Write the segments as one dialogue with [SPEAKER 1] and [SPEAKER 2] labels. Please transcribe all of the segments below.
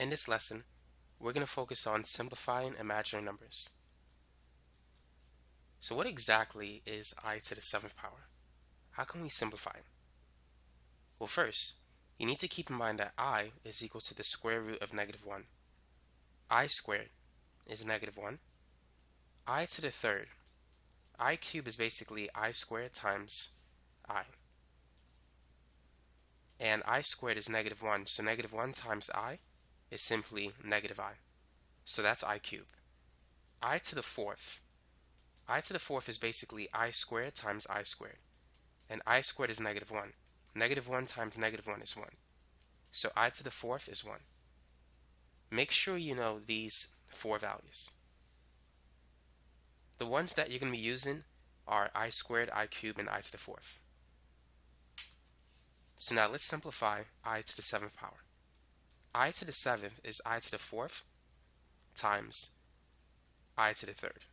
[SPEAKER 1] In this lesson, we're going to focus on simplifying imaginary numbers. So what exactly is I to the 7th power? How can we simplify it? Well, first, you need to keep in mind that I is equal to the square root of -1. I squared is -1. I to the 3rd. I cubed is basically I squared times I. And I squared is -1, so -1 times I is simply -I. So that's I cubed. I to the 4th. I to the 4th is basically I squared times I squared. And I squared is -1. -1 times -1 is 1. So I to the 4th is 1. Make sure you know these 4 values. The ones that you're going to be using are I squared, I cubed, and I to the 4th. So now let's simplify I to the 7th power. I to the 7th is I to the 4th times I to the 3rd,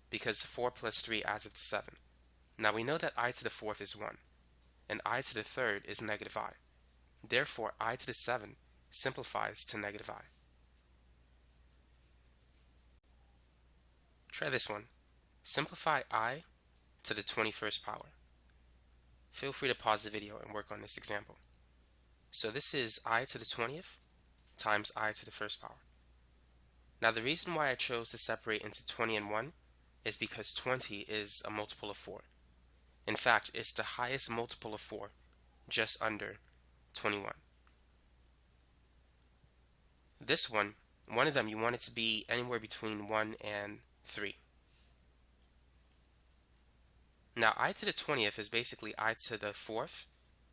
[SPEAKER 1] because 4 plus 3 adds up to 7. Now we know that I to the 4th is 1, and I to the 3rd is -I. Therefore, I to the 7 simplifies to -I. Try this one. Simplify I to the 21st power. Feel free to pause the video and work on this example. So this is I to the 20th times I to the 1st power. Now the reason why I chose to separate into 20 and 1 is because 20 is a multiple of 4. In fact, it's the highest multiple of 4, just under 21. This one of them, you want it to be anywhere between 1 and 3. Now I to the 20th is basically I to the 4th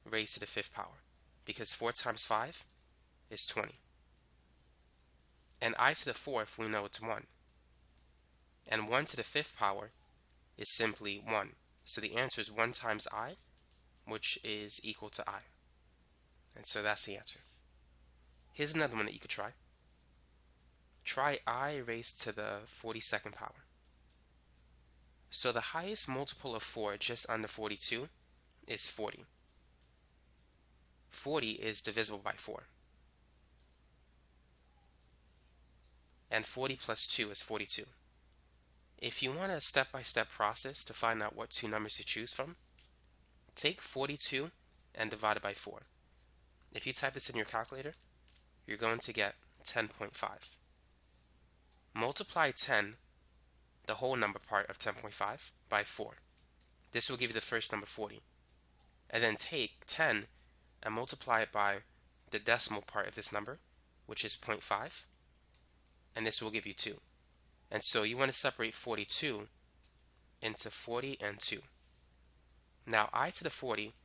[SPEAKER 1] raised to the 5th power, because 4 times 5 is 20. And I to the 4th, we know it's 1. And 1 to the 5th power is simply 1. So the answer is 1 times I, which is equal to I. And so that's the answer. Here's another one that you could try. Try I raised to the 42nd power. So the highest multiple of 4, just under 42, is 40. 40 is divisible by 4. And 40 plus 2 is 42. If you want a step-by-step process to find out what two numbers to choose from, take 42 and divide it by 4. If you type this in your calculator, you're going to get 10.5. Multiply 10, the whole number part of 10.5, by 4. This will give you the first number, 40. And then take 10 and multiply it by the decimal part of this number, which is 0.5, and this will give you 2. And so you want to separate 42 into 40 and 2. Now I to the 40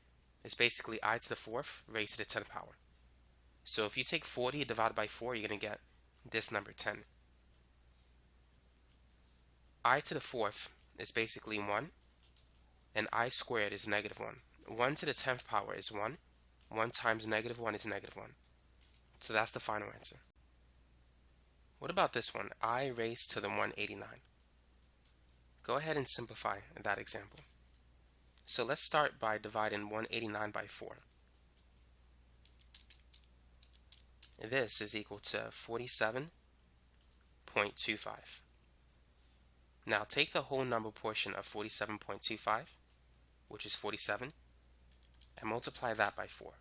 [SPEAKER 1] is basically I to the 4th raised to the 10th power. So if you take 40 divided by 4, you're going to get this number, 10. I to the 4th is basically 1, and I squared is -1. 1 to the 10th power is 1. 1 times -1 is -1. So that's the final answer. What about this one? I raised to the 189. Go ahead and simplify that example. So let's start by dividing 189 by 4. This is equal to 47.25. Now take the whole number portion of 47.25, which is 47, and multiply that by 4.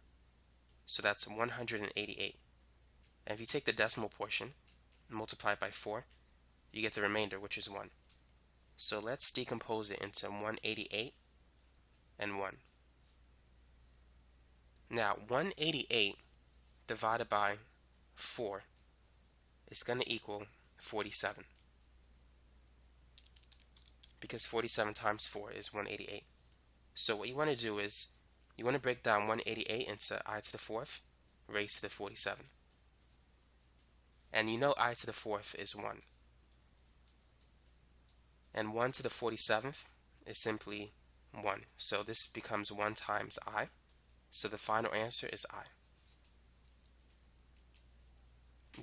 [SPEAKER 1] So that's 188. And if you take the decimal portion and multiply it by 4, you get the remainder, which is 1. So let's decompose it into 188 and 1. Now 188 divided by 4 is going to equal 47, because 47 times 4 is 188. So what you want to do is you want to break down 188 into I to the 4th raised to the 47. And you know I to the 4th is 1. And 1 to the 47th is simply 1. So this becomes 1 times I. So the final answer is I.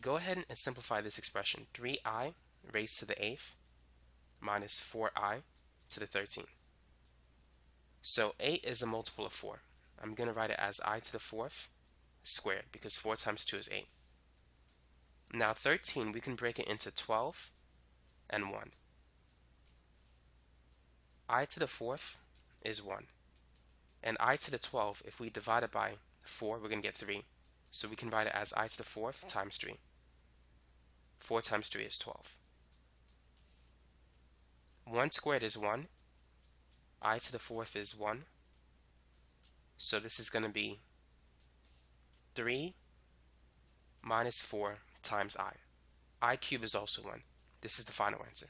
[SPEAKER 1] Go ahead and simplify this expression. 3I raised to the 8th minus 4I to the 13th. So 8 is a multiple of 4. I'm going to write it as I to the 4th squared, because 4 times 2 is 8. Now 13, we can break it into 12 and 1. I to the 4th is 1. And I to the 12, if we divide it by 4, we're going to get 3. So we can write it as I to the 4th times 3. 4 times 3 is 12. 1 squared is 1. I to the 4th is 1. So this is going to be 3 minus 4 times I. I cubed is also 1. This is the final answer.